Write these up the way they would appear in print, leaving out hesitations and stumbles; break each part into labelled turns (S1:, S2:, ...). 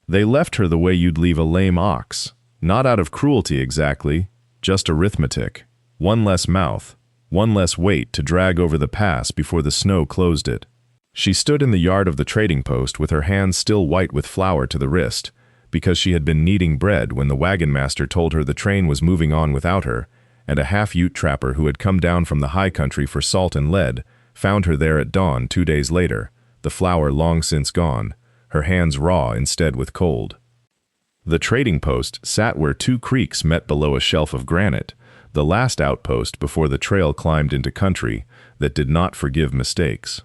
S1: They left her the way you'd leave a lame ox, not out of cruelty exactly, just arithmetic. One less mouth, one less weight to drag over the pass before the snow closed it. She stood in the yard of the trading post with her hands still white with flour to the wrist, because she had been kneading bread when the wagon master told her the train was moving on without her, and a half-Ute trapper who had come down from the high country for salt and lead found her there at dawn 2 days later, the flour long since gone, her hands raw instead with cold. The trading post sat where 2 creeks met below a shelf of granite, the last outpost before the trail climbed into country that did not forgive mistakes.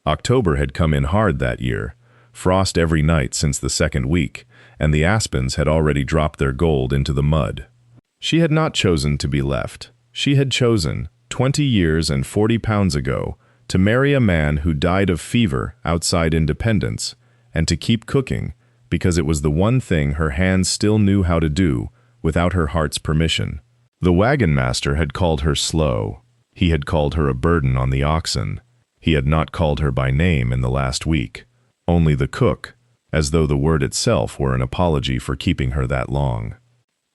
S1: October had come in hard that year, frost every night since the 2nd week, and the aspens had already dropped their gold into the mud. She had not chosen to be left. She had chosen, 20 years and 40 pounds ago, to marry a man who died of fever outside Independence, and to keep cooking, because it was the one thing her hands still knew how to do, without her heart's permission. The wagon master had called her slow. He had called her a burden on the oxen. He had not called her by name in the last week. Only the cook, as though the word itself were an apology for keeping her that long.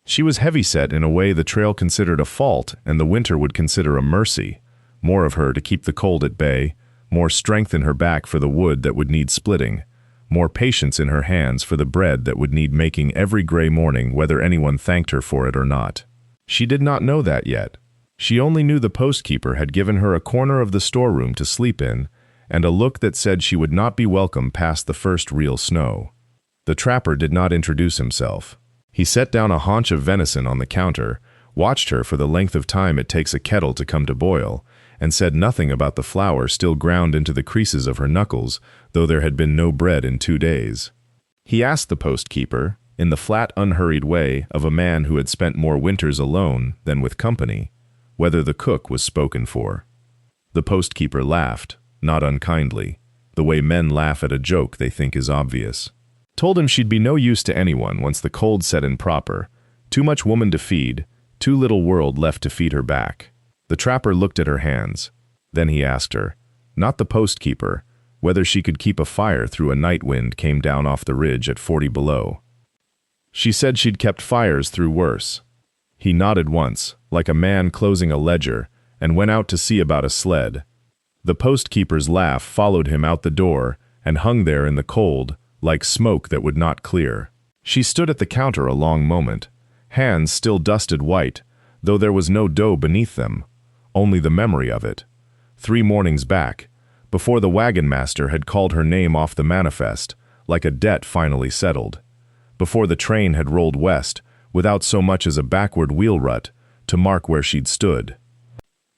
S1: She was heavyset in a way the trail considered a fault and the winter would consider a mercy. More of her to keep the cold at bay, more strength in her back for the wood that would need splitting, more patience in her hands for the bread that would need making every gray morning whether anyone thanked her for it or not. She did not know that yet. She only knew the postkeeper had given her a corner of the storeroom to sleep in, and a look that said she would not be welcome past the first real snow. The trapper did not introduce himself. He set down a haunch of venison on the counter, watched her for the length of time it takes a kettle to come to boil, and said nothing about the flour still ground into the creases of her knuckles, though there had been no bread in 2 days. He asked the postkeeper, in the flat, unhurried way of a man who had spent more winters alone than with company, whether the cook was spoken for. The postkeeper laughed, not unkindly, the way men laugh at a joke they think is obvious. Told him she'd be no use to anyone once the cold set in proper, too much woman to feed, too little world left to feed her back. The trapper looked at her hands. Then he asked her, not the postkeeper, whether she could keep a fire through a night wind came down off the ridge at 40 below. She said she'd kept fires through worse. He nodded once, like a man closing a ledger, and went out to see about a sled. The postkeeper's laugh followed him out the door and hung there in the cold, like smoke that would not clear. She stood at the counter a long moment, hands still dusted white, though there was no dough beneath them, only the memory of it. 3 mornings back, before the wagon master had called her name off the manifest, like a debt finally settled. Before the train had rolled west, without so much as a backward wheel rut, to mark where she'd stood.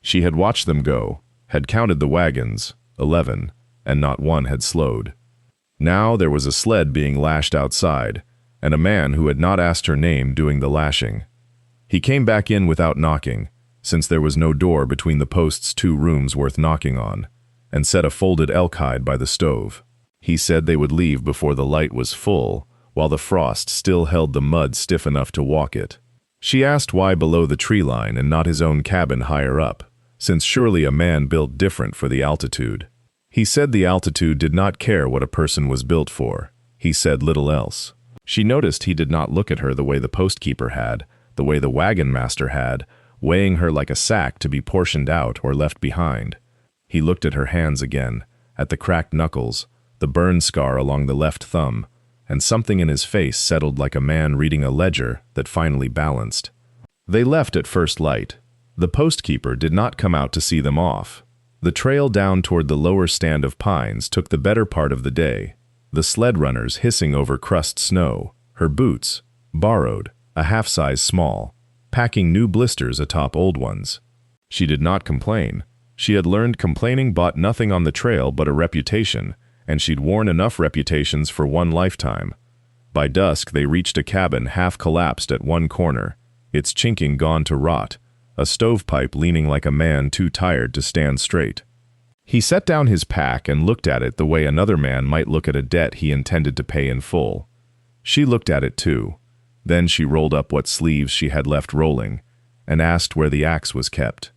S1: She had watched them go, had counted the wagons, 11, and not one had slowed. Now there was a sled being lashed outside, and a man who had not asked her name doing the lashing. He came back in without knocking, since there was no door between the post's 2 rooms worth knocking on, and set a folded elk hide by the stove. He said they would leave before the light was full, while the frost still held the mud stiff enough to walk it. She asked why below the tree line and not his own cabin higher up, since surely a man built different for the altitude. He said the altitude did not care what a person was built for. He said little else. She noticed he did not look at her the way the postkeeper had, the way the wagon master had, weighing her like a sack to be portioned out or left behind. He looked at her hands again, at the cracked knuckles, the burn scar along the left thumb, and something in his face settled like a man reading a ledger that finally balanced. They left at first light. The postkeeper did not come out to see them off. The trail down toward the lower stand of pines took the better part of the day, the sled runners hissing over crust snow, her boots, borrowed, a half-size small, packing new blisters atop old ones. She did not complain. She had learned complaining bought nothing on the trail but a reputation, and she'd worn enough reputations for one lifetime. By dusk they reached a cabin half collapsed at one corner, its chinking gone to rot, a stovepipe leaning like a man too tired to stand straight. He set down his pack and looked at it the way another man might look at a debt he intended to pay in full. She looked at it too. Then she rolled up what sleeves she had left rolling, and asked where the axe was kept.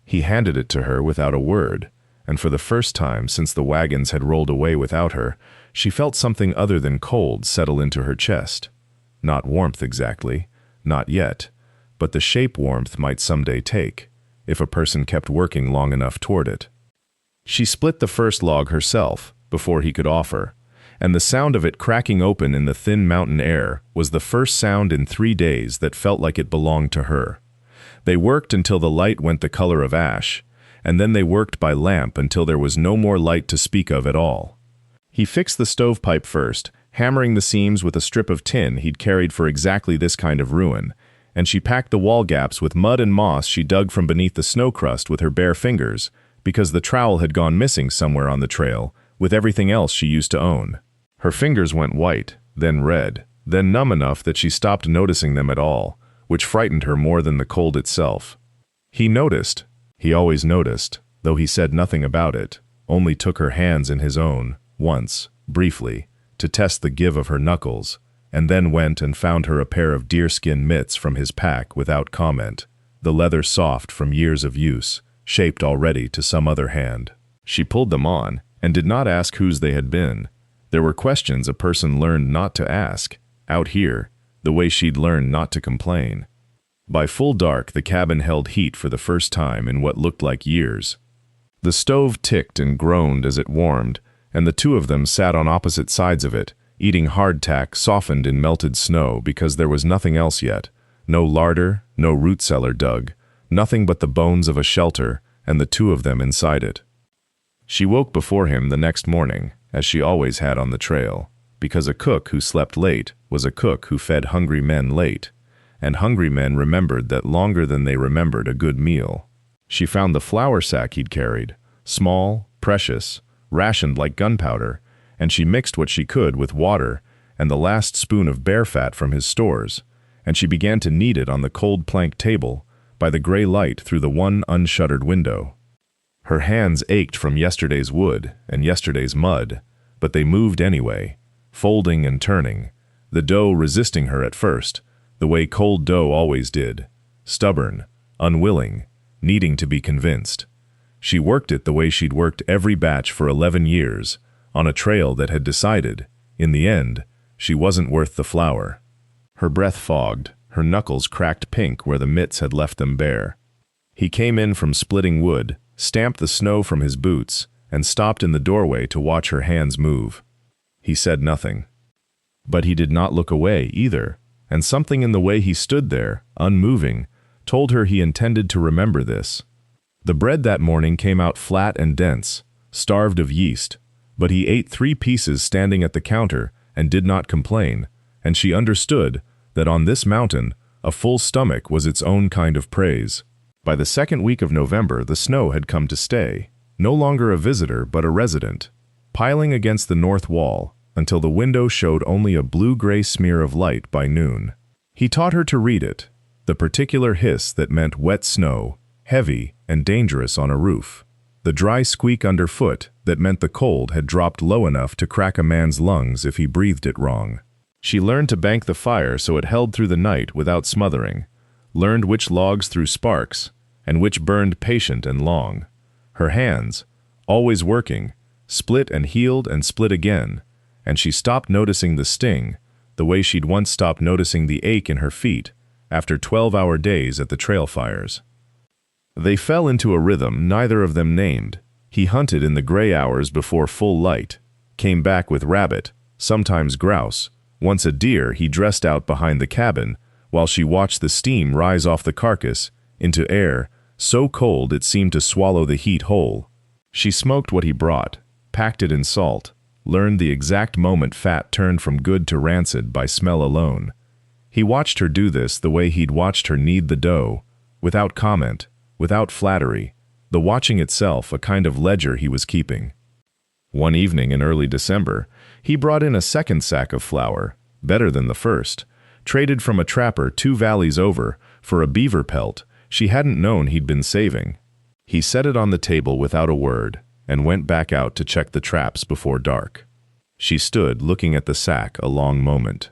S1: He handed it to her without a word, and for the first time since the wagons had rolled away without her, She felt something other than cold settle into her chest. Not warmth exactly, not yet, but the shape warmth might someday take, if a person kept working long enough toward it. She split the first log herself, before he could offer, and the sound of it cracking open in the thin mountain air was the first sound in 3 days that felt like it belonged to her. They worked until the light went the color of ash, and then they worked by lamp until there was no more light to speak of at all. He fixed the stovepipe first, hammering the seams with a strip of tin he'd carried for exactly this kind of ruin, and she packed the wall gaps with mud and moss she dug from beneath the snow crust with her bare fingers, because the trowel had gone missing somewhere on the trail, with everything else she used to own. Her fingers went white, then red, then numb enough that she stopped noticing them at all, which frightened her more than the cold itself. He noticed. He always noticed, though he said nothing about it, only took her hands in his own, once, briefly, to test the give of her knuckles, and then went and found her a pair of deerskin mitts from his pack without comment, the leather soft from years of use, shaped already to some other hand. She pulled them on, and did not ask whose they had been. There were questions a person learned not to ask, out here, the way she'd learned not to complain. By full dark, the cabin held heat for the first time in what looked like years. The stove ticked and groaned as it warmed, and the two of them sat on opposite sides of it, eating hardtack softened in melted snow because there was nothing else yet, no larder, no root cellar dug, nothing but the bones of a shelter, and the two of them inside it. She woke before him the next morning, as she always had on the trail, because a cook who slept late was a cook who fed hungry men late, and hungry men remembered that longer than they remembered a good meal. She found the flour sack he'd carried, small, precious, rationed like gunpowder, and she mixed what she could with water and the last spoon of bear fat from his stores, and she began to knead it on the cold plank table by the gray light through the one unshuttered window. Her hands ached from yesterday's wood and yesterday's mud, but they moved anyway, folding and turning, the dough resisting her at first, the way cold dough always did, stubborn, unwilling, needing to be convinced. She worked it the way she'd worked every batch for 11 years, on a trail that had decided, in the end, she wasn't worth the flour. Her breath fogged, her knuckles cracked pink where the mitts had left them bare. He came in from splitting wood, stamped the snow from his boots, and stopped in the doorway to watch her hands move. He said nothing. But he did not look away either, and something in the way he stood there, unmoving, told her he intended to remember this. The bread that morning came out flat and dense, starved of yeast, but he ate 3 pieces standing at the counter and did not complain, and she understood that on this mountain a full stomach was its own kind of praise. By the 2nd week of November, the snow had come to stay, no longer a visitor but a resident, piling against the north wall until the window showed only a blue-gray smear of light by noon. He taught her to read it, the particular hiss that meant wet snow, heavy and dangerous on a roof, the dry squeak underfoot that meant the cold had dropped low enough to crack a man's lungs if he breathed it wrong. She learned to bank the fire so it held through the night without smothering, learned which logs threw sparks, and which burned patient and long. Her hands, always working, split and healed and split again, and she stopped noticing the sting, the way she'd once stopped noticing the ache in her feet after 12-hour days at the trail fires. They fell into a rhythm neither of them named. He hunted in the gray hours before full light, came back with rabbit, sometimes grouse, once a deer he dressed out behind the cabin, while she watched the steam rise off the carcass into air so cold it seemed to swallow the heat whole. She smoked what he brought, packed it in salt, learned the exact moment fat turned from good to rancid by smell alone. He watched her do this the way he'd watched her knead the dough, without comment, without flattery, the watching itself a kind of ledger he was keeping. One evening in early December, he brought in a second sack of flour, better than the first, traded from a trapper 2 valleys over for a beaver pelt she hadn't known he'd been saving. He set it on the table without a word and went back out to check the traps before dark. She stood looking at the sack a long moment.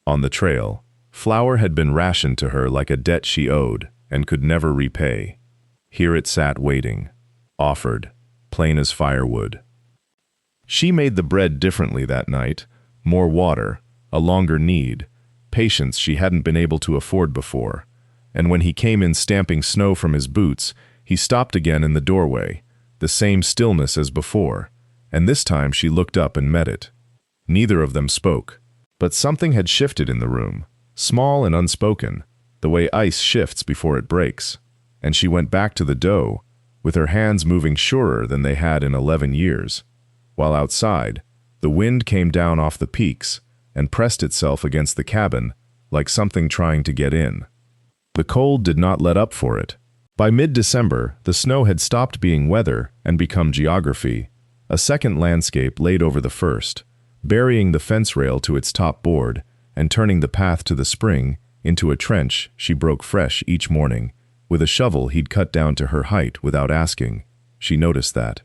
S1: On the trail, flour had been rationed to her like a debt she owed and could never repay. Here it sat waiting, offered, plain as firewood. She made the bread differently that night. More water, a longer knead, patience she hadn't been able to afford before. And when he came in stamping snow from his boots, he stopped again in the doorway, the same stillness as before, and this time she looked up and met it. Neither of them spoke, but something had shifted in the room, small and unspoken, the way ice shifts before it breaks, and she went back to the dough, with her hands moving surer than they had in 11 years, while outside, the wind came down off the peaks and pressed itself against the cabin like something trying to get in. The cold did not let up for it. By mid-December, the snow had stopped being weather and become geography, a second landscape laid over the first, burying the fence rail to its top board and turning the path to the spring into a trench she broke fresh each morning, with a shovel he'd cut down to her height without asking. She noticed that.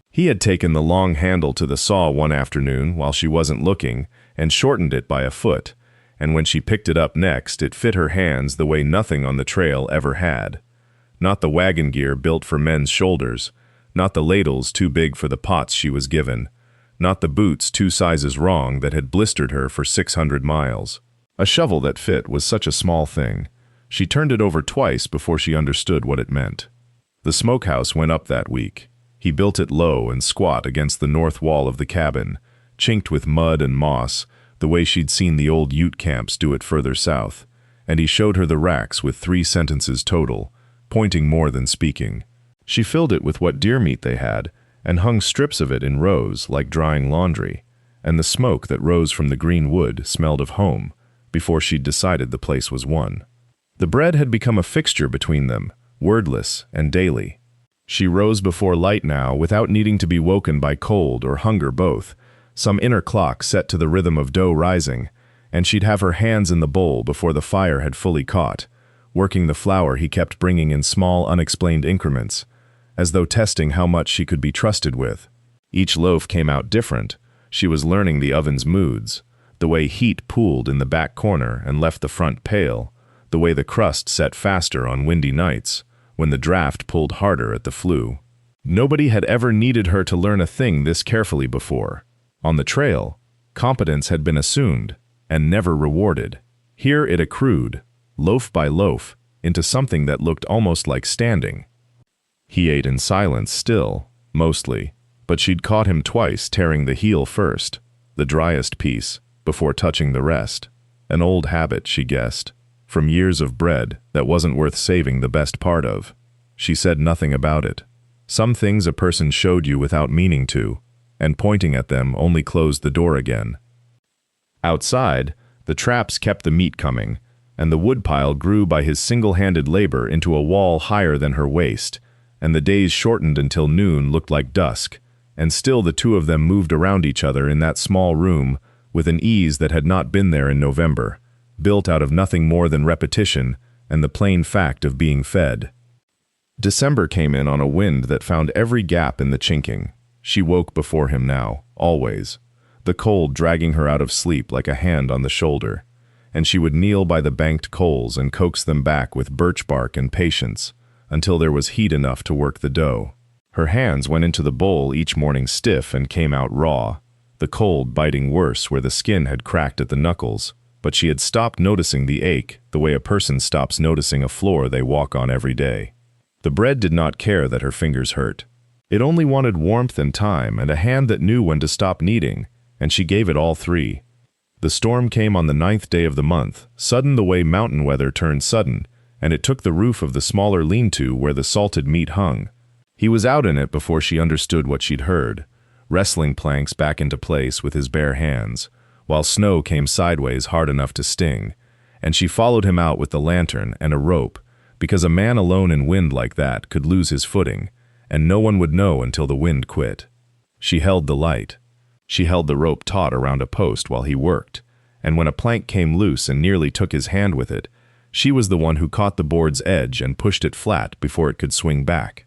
S1: He had taken the long handle to the saw one afternoon while she wasn't looking and shortened it by a foot, and when she picked it up next, it fit her hands the way nothing on the trail ever had. Not the wagon gear built for men's shoulders, not the ladles too big for the pots she was given, not the boots 2 sizes wrong that had blistered her for 600 miles. A shovel that fit was such a small thing. She turned it over twice before she understood what it meant. The smokehouse went up that week. He built it low and squat against the north wall of the cabin, chinked with mud and moss, the way she'd seen the old Ute camps do it further south, and he showed her the racks with 3 sentences total, pointing more than speaking. She filled it with what deer meat they had, and hung strips of it in rows like drying laundry, and the smoke that rose from the green wood smelled of home, before she'd decided the place was one. The bread had become a fixture between them, wordless and daily. She rose before light now without needing to be woken by cold or hunger both, some inner clock set to the rhythm of dough rising, and she'd have her hands in the bowl before the fire had fully caught, working the flour he kept bringing in small, unexplained increments, as though testing how much she could be trusted with. Each loaf came out different. She was learning the oven's moods, the way heat pooled in the back corner and left the front pale, the way the crust set faster on windy nights, when the draft pulled harder at the flue. Nobody had ever needed her to learn a thing this carefully before. On the trail, competence had been assumed and never rewarded. Here it accrued, loaf by loaf, into something that looked almost like standing. He ate in silence still, mostly, but she'd caught him twice tearing the heel first, the driest piece, before touching the rest. An old habit, she guessed, from years of bread that wasn't worth saving the best part of. She said nothing about it. Some things a person showed you without meaning to, and pointing at them only closed the door again. Outside, the traps kept the meat coming, and the woodpile grew by his single-handed labor into a wall higher than her waist, and the days shortened until noon looked like dusk, and still the two of them moved around each other in that small room with an ease that had not been there in November, built out of nothing more than repetition and the plain fact of being fed. December came in on a wind that found every gap in the chinking. She woke before him now, always, the cold dragging her out of sleep like a hand on the shoulder, and she would kneel by the banked coals and coax them back with birch bark and patience until there was heat enough to work the dough. Her hands went into the bowl each morning stiff and came out raw, the cold biting worse where the skin had cracked at the knuckles, but she had stopped noticing the ache the way a person stops noticing a floor they walk on every day. The bread did not care that her fingers hurt. It only wanted warmth and time and a hand that knew when to stop kneading, and she gave it all 3. The storm came on the 9th day of the month, sudden the way mountain weather turned sudden, and it took the roof of the smaller lean-to where the salted meat hung. He was out in it before she understood what she'd heard, wrestling planks back into place with his bare hands, while snow came sideways hard enough to sting, and she followed him out with the lantern and a rope, because a man alone in wind like that could lose his footing, and no one would know until the wind quit. She held the light. She held the rope taut around a post while he worked, and when a plank came loose and nearly took his hand with it, she was the one who caught the board's edge and pushed it flat before it could swing back.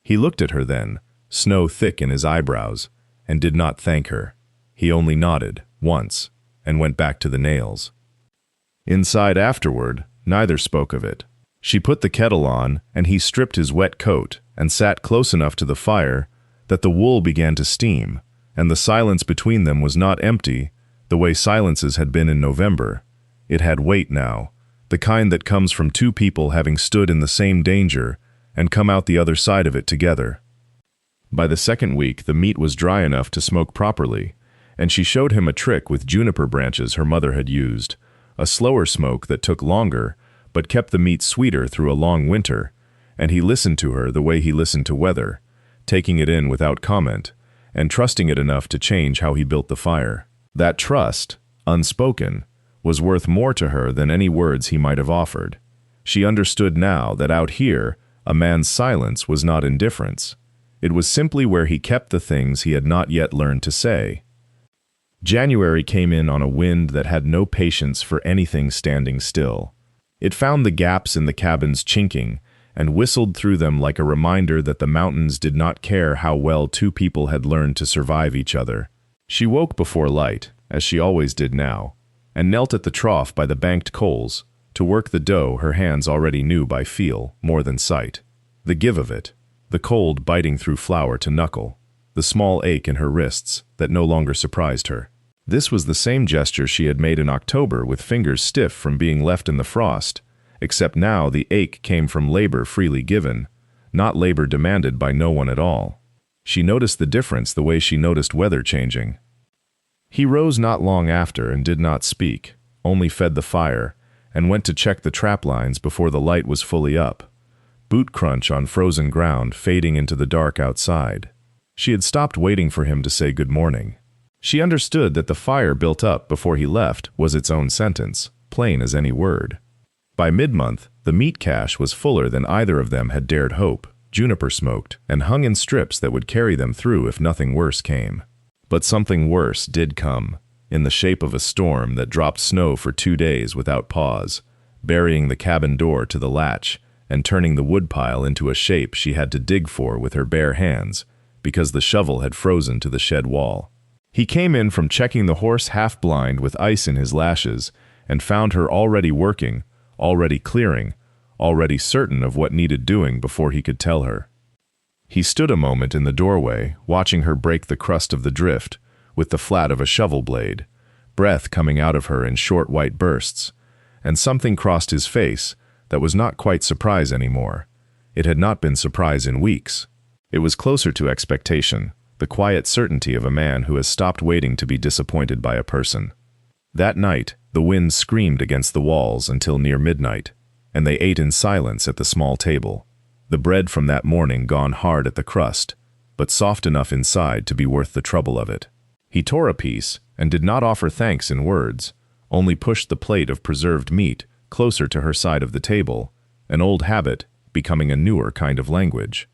S1: He looked at her then, snow thick in his eyebrows, and did not thank her. He only nodded, once, and went back to the nails. Inside afterward, neither spoke of it. She put the kettle on, and he stripped his wet coat and sat close enough to the fire that the wool began to steam, And the silence between them was not empty, the way silences had been in November. It had weight now, the kind that comes from two people having stood in the same danger and come out the other side of it together. By the second week, the meat was dry enough to smoke properly, and she showed him a trick with juniper branches her mother had used, a slower smoke that took longer, but kept the meat sweeter through a long winter, and he listened to her the way he listened to weather, taking it in without comment, and trusting it enough to change how he built the fire. That trust, unspoken, was worth more to her than any words he might have offered. She understood now that out here, a man's silence was not indifference. It was simply where he kept the things he had not yet learned to say. January came in on a wind that had no patience for anything standing still. It found the gaps in the cabins chinking and whistled through them like a reminder that the mountains did not care how well two people had learned to survive each other. She woke before light, as she always did now, and knelt at the trough by the banked coals to work the dough her hands already knew by feel more than sight. The give of it, the cold biting through flour to knuckle, the small ache in her wrists that no longer surprised her. This was the same gesture she had made in October with fingers stiff from being left in the frost, except now the ache came from labor freely given, not labor demanded by no one at all. She noticed the difference the way she noticed weather changing. He rose not long after and did not speak, only fed the fire, and went to check the trap lines before the light was fully up. Boot crunch on frozen ground fading into the dark outside. She had stopped waiting for him to say good morning. She understood that the fire built up before he left was its own sentence, plain as any word. By mid-month, the meat cache was fuller than either of them had dared hope, juniper smoked, and hung in strips that would carry them through if nothing worse came. But something worse did come, in the shape of a storm that dropped snow for 2 days without pause, burying the cabin door to the latch and turning the woodpile into a shape she had to dig for with her bare hands, because the shovel had frozen to the shed wall. He came in from checking the horse half-blind with ice in his lashes and found her already working, already clearing, already certain of what needed doing before he could tell her. He stood a moment in the doorway, watching her break the crust of the drift with the flat of a shovel blade, breath coming out of her in short white bursts, and something crossed his face that was not quite surprise anymore. It had not been surprise in weeks. It was closer to expectation, the quiet certainty of a man who has stopped waiting to be disappointed by a person. That night, the wind screamed against the walls until near midnight, and they ate in silence at the small table, the bread from that morning gone hard at the crust, but soft enough inside to be worth the trouble of it. He tore a piece and did not offer thanks in words, only pushed the plate of preserved meat closer to her side of the table, an old habit becoming a newer kind of language.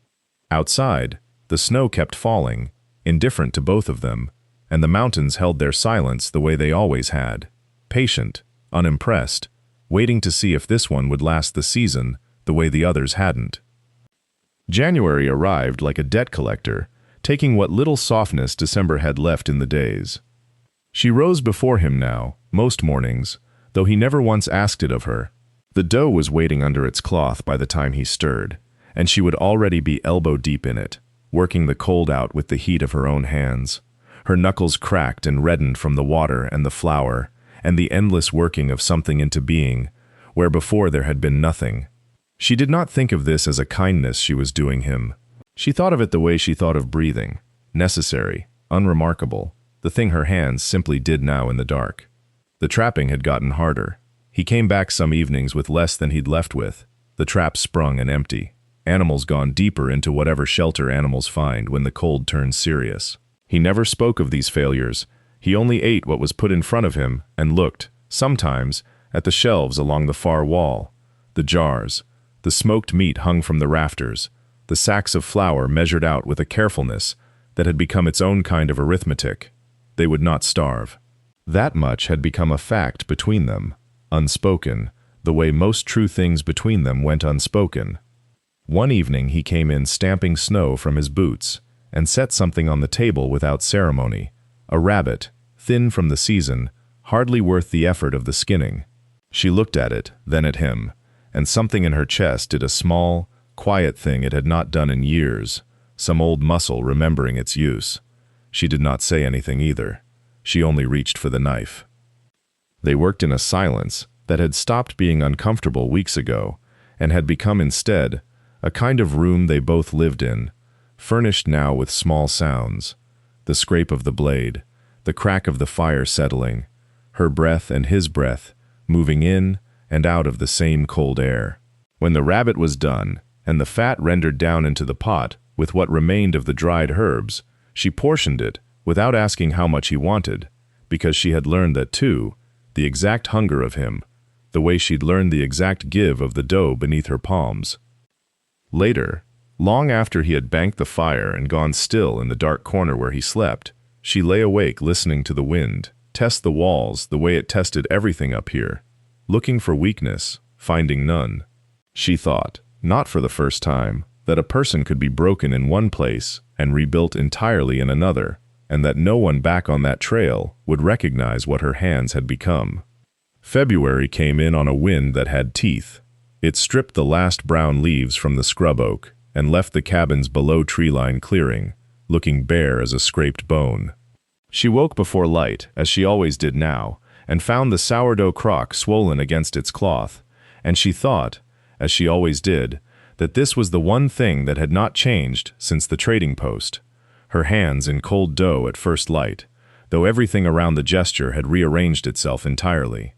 S1: Outside, the snow kept falling, indifferent to both of them, and the mountains held their silence the way they always had, patient, unimpressed, waiting to see if this one would last the season the way the others hadn't. January arrived like a debt collector, taking what little softness December had left in the days. She rose before him now, most mornings, though he never once asked it of her. The dough was waiting under its cloth by the time he stirred, and she would already be elbow-deep in it, working the cold out with the heat of her own hands. Her knuckles cracked and reddened from the water and the flour, and the endless working of something into being, where before there had been nothing. She did not think of this as a kindness she was doing him. She thought of it the way she thought of breathing, necessary, unremarkable, the thing her hands simply did now in the dark. The trapping had gotten harder. He came back some evenings with less than he'd left with, the trap sprung and empty, animals gone deeper into whatever shelter animals find when the cold turns serious. He never spoke of these failures. He only ate what was put in front of him and looked, sometimes, at the shelves along the far wall, the jars, the smoked meat hung from the rafters, the sacks of flour measured out with a carefulness that had become its own kind of arithmetic. They would not starve. That much had become a fact between them, unspoken, the way most true things between them went unspoken. One evening he came in stamping snow from his boots and set something on the table without ceremony, a rabbit, thin from the season, hardly worth the effort of the skinning. She looked at it, then at him, and something in her chest did a small, quiet thing it had not done in years, some old muscle remembering its use. She did not say anything either. She only reached for the knife. They worked in a silence that had stopped being uncomfortable weeks ago and had become instead a kind of room they both lived in, furnished now with small sounds, the scrape of the blade, the crack of the fire settling, her breath and his breath moving in and out of the same cold air. When the rabbit was done, and the fat rendered down into the pot with what remained of the dried herbs, she portioned it without asking how much he wanted, because she had learned that too, the exact hunger of him, the way she'd learned the exact give of the dough beneath her palms. Later, long after he had banked the fire and gone still in the dark corner where he slept, she lay awake listening to the wind test the walls the way it tested everything up here, looking for weakness, finding none. She thought, not for the first time, that a person could be broken in one place and rebuilt entirely in another, and that no one back on that trail would recognize what her hands had become. February came in on a wind that had teeth. It stripped the last brown leaves from the scrub oak and left the cabin's below tree-line clearing, looking bare as a scraped bone. She woke before light, as she always did now, and found the sourdough crock swollen against its cloth, and she thought, as she always did, that this was the one thing that had not changed since the trading post. Her hands in cold dough at first light, though everything around the gesture had rearranged itself entirely.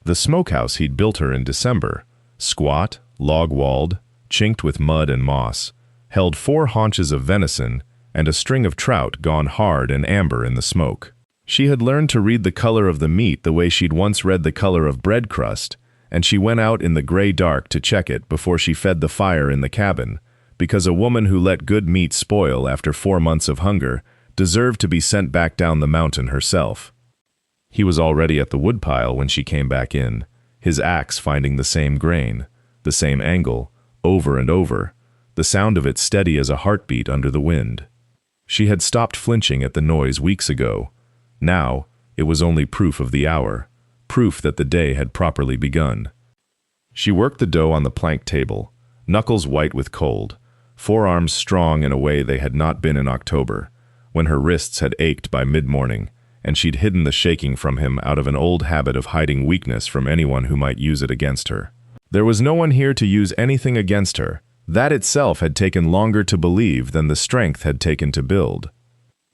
S1: The smokehouse he'd built her in December, squat, log-walled, chinked with mud and moss, held 4 haunches of venison and a string of trout gone hard and amber in the smoke. She had learned to read the color of the meat the way she'd once read the color of bread crust, and she went out in the gray dark to check it before she fed the fire in the cabin, because a woman who let good meat spoil after 4 months of hunger deserved to be sent back down the mountain herself. He was already at the woodpile when she came back in, his axe finding the same grain, the same angle, over and over, the sound of it steady as a heartbeat under the wind. She had stopped flinching at the noise weeks ago. Now, it was only proof of the hour, proof that the day had properly begun. She worked the dough on the plank table, knuckles white with cold, forearms strong in a way they had not been in October, when her wrists had ached by mid-morning, and she'd hidden the shaking from him out of an old habit of hiding weakness from anyone who might use it against her. There was no one here to use anything against her. That itself had taken longer to believe than the strength had taken to build.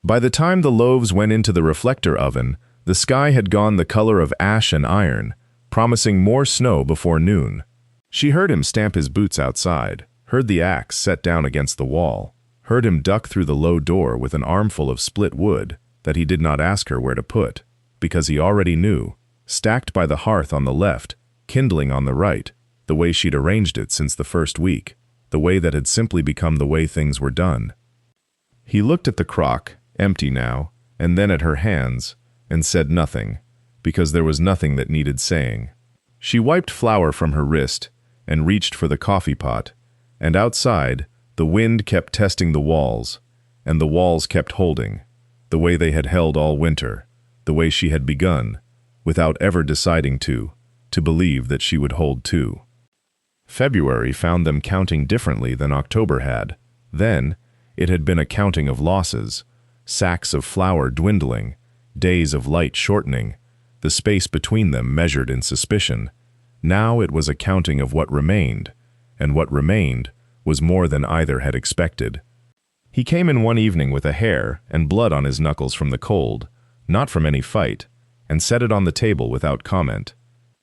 S1: By the time the loaves went into the reflector oven, the sky had gone the color of ash and iron, promising more snow before noon. She heard him stamp his boots outside, heard the axe set down against the wall, heard him duck through the low door with an armful of split wood that he did not ask her where to put, because he already knew, stacked by the hearth on the left, kindling on the right, the way she'd arranged it since the first week, the way that had simply become the way things were done. He looked at the crock, empty now, and then at her hands, and said nothing, because there was nothing that needed saying. She wiped flour from her wrist and reached for the coffee pot, and outside, the wind kept testing the walls, and the walls kept holding, the way they had held all winter, the way she had begun, without ever deciding to believe that she would hold too. February found them counting differently than October had. Then, it had been a counting of losses, sacks of flour dwindling, days of light shortening, the space between them measured in suspicion. Now it was a counting of what remained, and what remained was more than either had expected. He came in one evening with a hair and blood on his knuckles from the cold, not from any fight, and set it on the table without comment.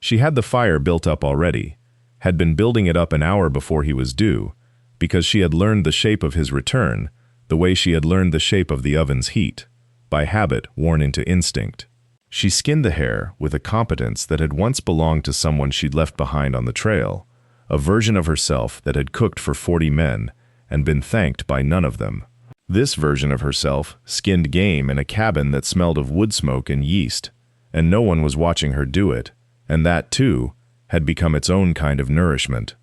S1: She had the fire built up already, had been building it up an hour before he was due, because she had learned the shape of his return, the way she had learned the shape of the oven's heat, by habit worn into instinct. She skinned the hare with a competence that had once belonged to someone she'd left behind on the trail, a version of herself that had cooked for 40 men and been thanked by none of them. This version of herself skinned game in a cabin that smelled of wood smoke and yeast, and no one was watching her do it, and that, too, had become its own kind of nourishment.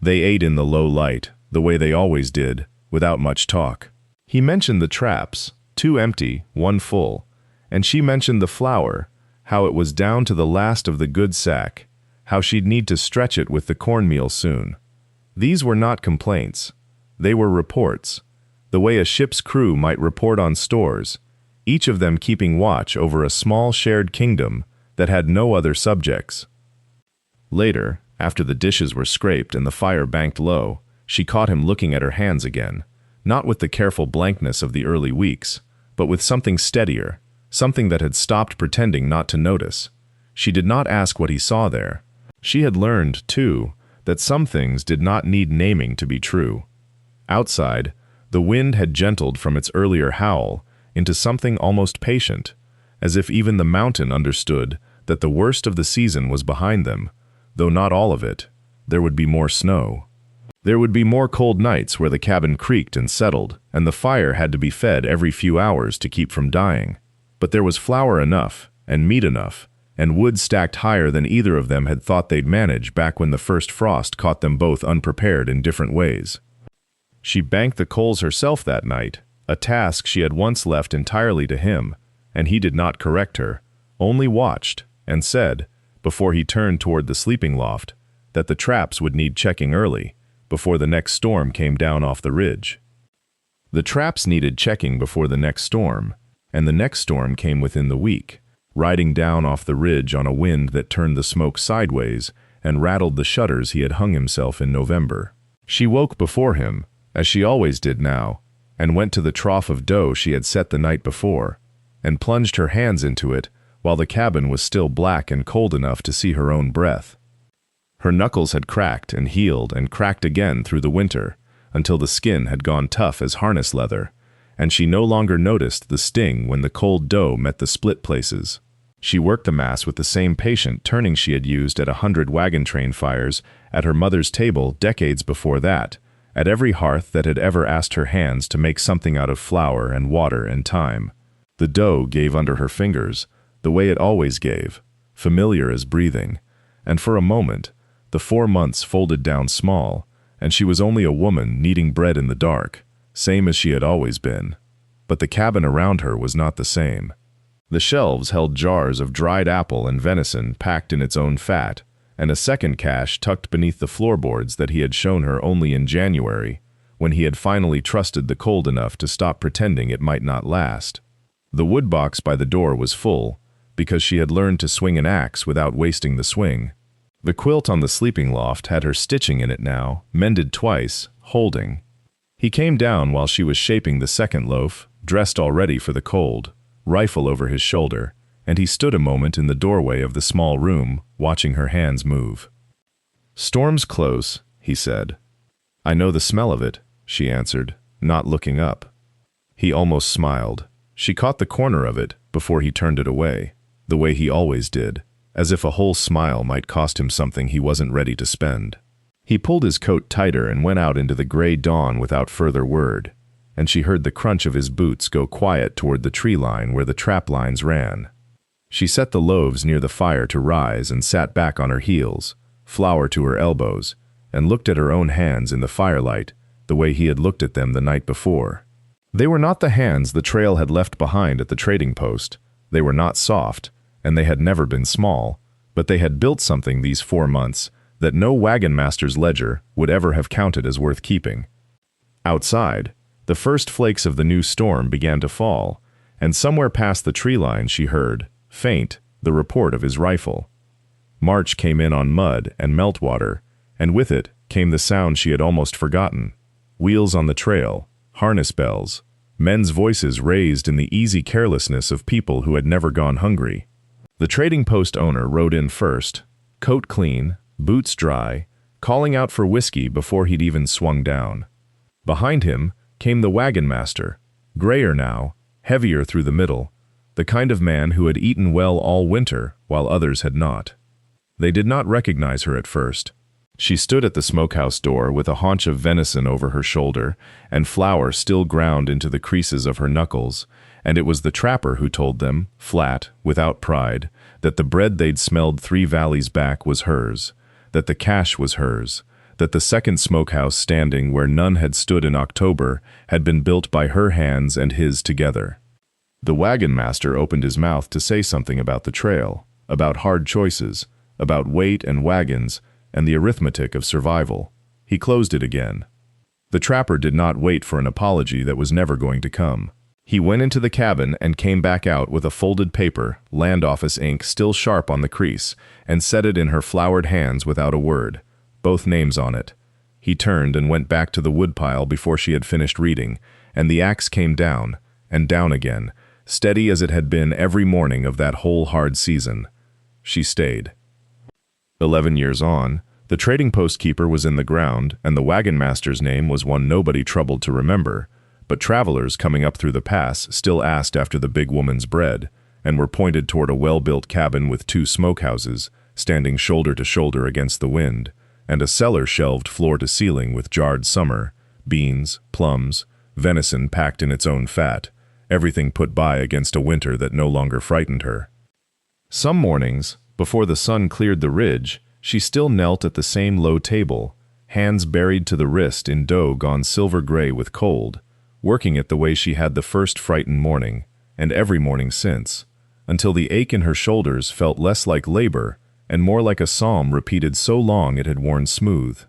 S1: They ate in the low light, the way they always did, without much talk. He mentioned the traps, 2 empty, 1 full, and she mentioned the flour, how it was down to the last of the good sack, how she'd need to stretch it with the cornmeal soon. These were not complaints. They were reports. the way a ship's crew might report on stores, each of them keeping watch over a small shared kingdom that had no other subjects. Later, after the dishes were scraped and the fire banked low, she caught him looking at her hands again, not with the careful blankness of the early weeks, but with something steadier, something that had stopped pretending not to notice. She did not ask what he saw there. She had learned, too, that some things did not need naming to be true. Outside, the wind had gentled from its earlier howl into something almost patient, as if even the mountain understood that the worst of the season was behind them, though not all of it. There would be more snow. There would be more cold nights where the cabin creaked and settled, and the fire had to be fed every few hours to keep from dying. But there was flour enough, and meat enough, and wood stacked higher than either of them had thought they'd manage back when the first frost caught them both unprepared in different ways. She banked the coals herself that night, a task she had once left entirely to him, and he did not correct her, only watched, and said, before he turned toward the sleeping loft, that the traps would need checking early, before the next storm came down off the ridge. The traps needed checking before the next storm, and the next storm came within the week, riding down off the ridge on a wind that turned the smoke sideways and rattled the shutters he had hung himself in November. She woke before him, as she always did now, and went to the trough of dough she had set the night before, and plunged her hands into it while the cabin was still black and cold enough to see her own breath. Her knuckles had cracked and healed and cracked again through the winter, until the skin had gone tough as harness leather, and she no longer noticed the sting when the cold dough met the split places. She worked the mass with the same patient turning she had used at 100 wagon train fires at her mother's table decades before that, at every hearth that had ever asked her hands to make something out of flour and water and time. The dough gave under her fingers, the way it always gave, familiar as breathing, and for a moment, the 4 months folded down small, and she was only a woman kneading bread in the dark, same as she had always been. But the cabin around her was not the same. The shelves held jars of dried apple and venison packed in its own fat, and a second cache tucked beneath the floorboards that he had shown her only in January, when he had finally trusted the cold enough to stop pretending it might not last. The wood box by the door was full, because she had learned to swing an axe without wasting the swing. The quilt on the sleeping loft had her stitching in it now, mended twice, holding. He came down while she was shaping the second loaf, dressed already for the cold, rifle over his shoulder, and he stood a moment in the doorway of the small room, watching her hands move. "Storm's close," he said. "I know the smell of it," she answered, not looking up. He almost smiled. She caught the corner of it before he turned it away, the way he always did, as if a whole smile might cost him something he wasn't ready to spend. He pulled his coat tighter and went out into the gray dawn without further word, and she heard the crunch of his boots go quiet toward the tree line where the trap lines ran. She set the loaves near the fire to rise and sat back on her heels, flour to her elbows, and looked at her own hands in the firelight the way he had looked at them the night before. They were not the hands the trail had left behind at the trading post. They were not soft, and they had never been small, but they had built something these 4 months that no wagon master's ledger would ever have counted as worth keeping. Outside, the first flakes of the new storm began to fall, and somewhere past the tree line she heard, faint, the report of his rifle. March came in on mud and meltwater, and with it came the sound she had almost forgotten. Wheels on the trail, harness bells, men's voices raised in the easy carelessness of people who had never gone hungry. The trading post owner rode in first, coat clean, boots dry, calling out for whiskey before he'd even swung down. Behind him came the wagon master, grayer now, heavier through the middle, the kind of man who had eaten well all winter while others had not. They did not recognize her at first. She stood at the smokehouse door with a haunch of venison over her shoulder and flour still ground into the creases of her knuckles, and it was the trapper who told them, flat, without pride, that the bread they'd smelled 3 valleys back was hers, that the cache was hers, that the second smokehouse standing where none had stood in October had been built by her hands and his together. The wagon master opened his mouth to say something about the trail, about hard choices, about weight and wagons, and the arithmetic of survival. He closed it again. The trapper did not wait for an apology that was never going to come. He went into the cabin and came back out with a folded paper, land office ink still sharp on the crease, and set it in her floured hands without a word, both names on it. He turned and went back to the woodpile before she had finished reading, and the axe came down, and down again, steady as it had been every morning of that whole hard season. She stayed. 11 years on, the trading post keeper was in the ground, and the wagon master's name was one nobody troubled to remember, but travelers coming up through the pass still asked after the big woman's bread, and were pointed toward a well-built cabin with 2 smokehouses, standing shoulder to shoulder against the wind, and a cellar shelved floor to ceiling with jarred summer, beans, plums, venison packed in its own fat, everything put by against a winter that no longer frightened her. Some mornings, before the sun cleared the ridge, she still knelt at the same low table, hands buried to the wrist in dough gone silver-gray with cold, working it the way she had the first frightened morning, and every morning since, until the ache in her shoulders felt less like labor and more like a psalm repeated so long it had worn smooth.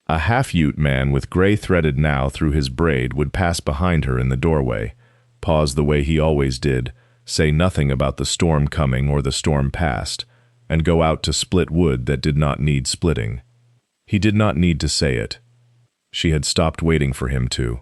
S1: A half-Ute man with gray threaded now through his braid would pass behind her in the doorway, pause the way he always did, say nothing about the storm coming or the storm past, and go out to split wood that did not need splitting. He did not need to say it. She had stopped waiting for him to.